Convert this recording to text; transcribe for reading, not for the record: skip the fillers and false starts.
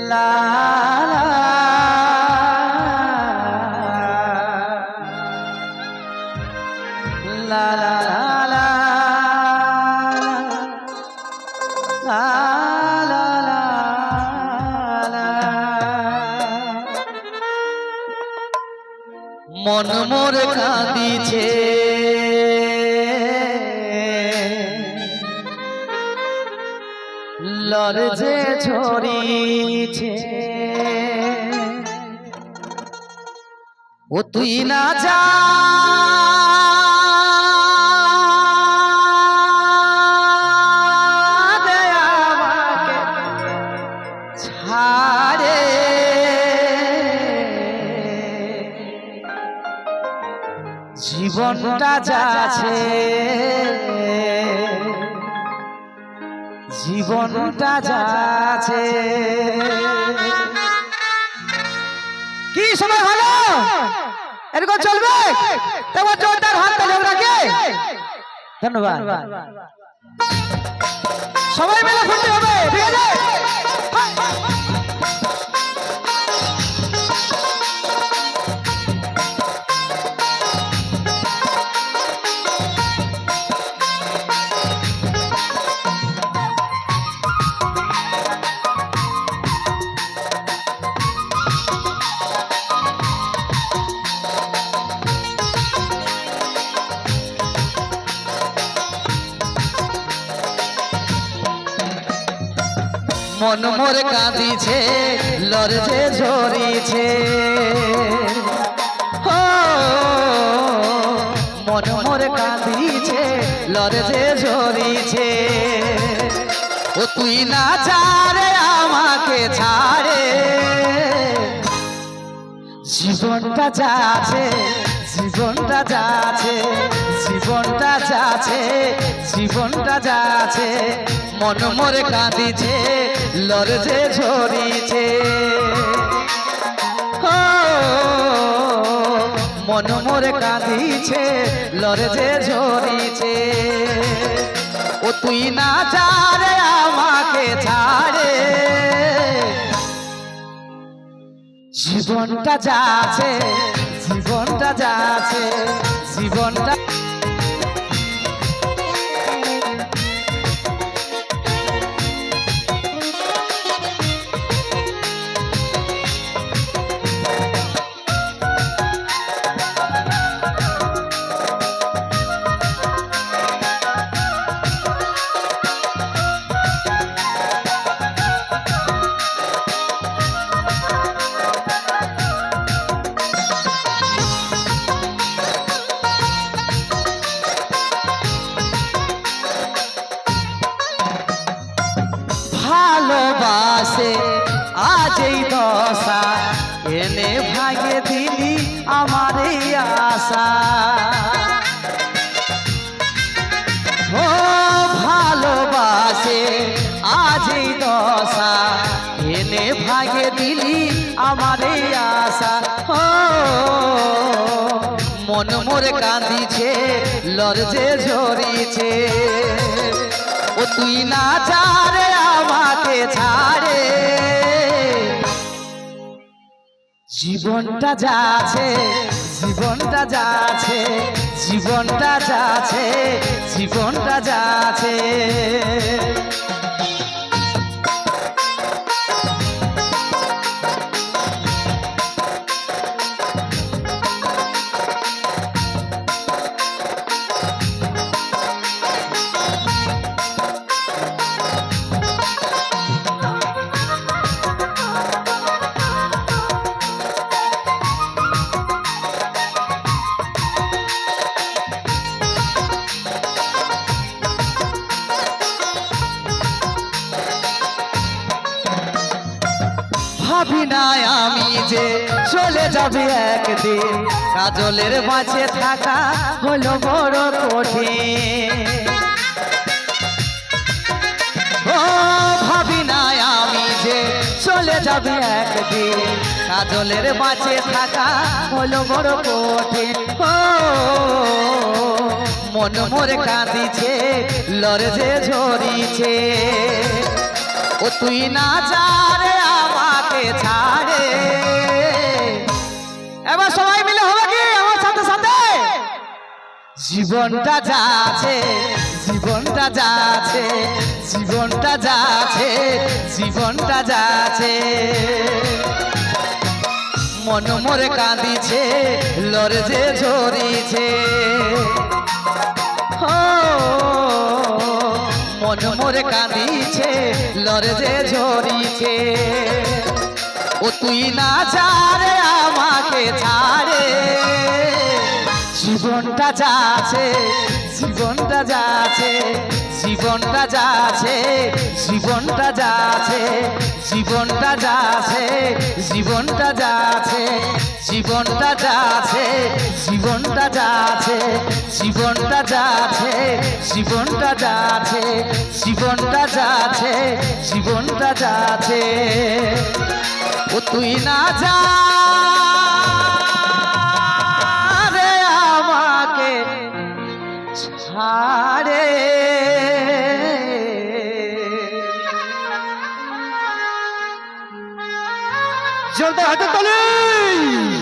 লা লা লা লা লা লা লা মন মোর কাঁদিছে লরজে ঝরিছে ও তুই না যা ছাড়ে জীবনটা যাচ্ছে জীবনটা যাচ্ছে কি সময় হলো এরকম চলবে তোমার জোরদার হাত তালি আপনাকে ধন্যবাদ সবাই মিলে ঘুরতে হবে ঠিক আছে মন মোর কাঁদিছে লরজে ঝরিছে মন মোর কাঁদিছে লরজে ঝরিছে ও তুই না ছাড়ে আমাকে ছাড়ে জীবনটা যাচ্ছে জীবনটা যাচ্ছে জীবনটা যাচ্ছে জীবনটা যাচ্ছে মন মোর কাঁদিছে লরজে ঝরিছে মন মোর কাঁদিছে লরজে ঝরিছে ও তুই না ছাড়ে আমাকে ছাড়ে জীবনটা যাচ্ছে জীবনটা যাচ্ছে জীবনটা ভালোবাসে আজ এই দশা এনে ভাগে দিলি আমার এই আশা ও ভালোবাসে আজ এই দশা এনে ভাগে দিলি আমার এই আশা ও মন মোর কাঁদিছে লরজে ঝরিছে ও তুই না ছাড়ে আমাকে ছাড়ে জীবনটা যাচ্ছে জীবনটা যাচ্ছে জীবনটা যাচ্ছে জীবনটা যাচ্ছে ভাবি নাই আমি যে চলে যাবে একদিন কাজলের মাঝে থাকা হলো বড় কঠিন ও ভাবি নাই আমি যে চলে যাবে একদিন কাজলের মাঝে থাকা হলো বড় কঠিন ও মন মোর কাঁদিছে লরজে ঝরিছে ও তুই না যা রে আমার আমাকে ছাড়ে। এবার সবাই মিলে হবে কি আমার সাথে সাথে? জীবনটা যাচ্ছে, জীবনটা যাচ্ছে, জীবনটা যাচ্ছে, জীবনটা যাচ্ছে। মন মোরে কাঁদিছে, লড়ে যে ঝরিছে। মন মোরে কাঁদিছে, লড়ে যে ঝরিছে। ও তুই না ছাড়ে আমাকে ছাড়ে। জীবনটা যাচ্ছে, জীবনটা যাচ্ছে, জীবনটা যাচ্ছে, জীবনটা যাচ্ছে, জীবনটা যাচ্ছে, জীবনটা যাচ্ছে, জীবনটা যাচ্ছে, জীবনটা যাচ্ছে, জীবনটা যাচ্ছে, জীবনটা যাচ্ছে, জীবনটা যাচ্ছে, জীবনটা যাচ্ছে। ও তুই না যা ছাড়ে। জলদি হাতে তালি।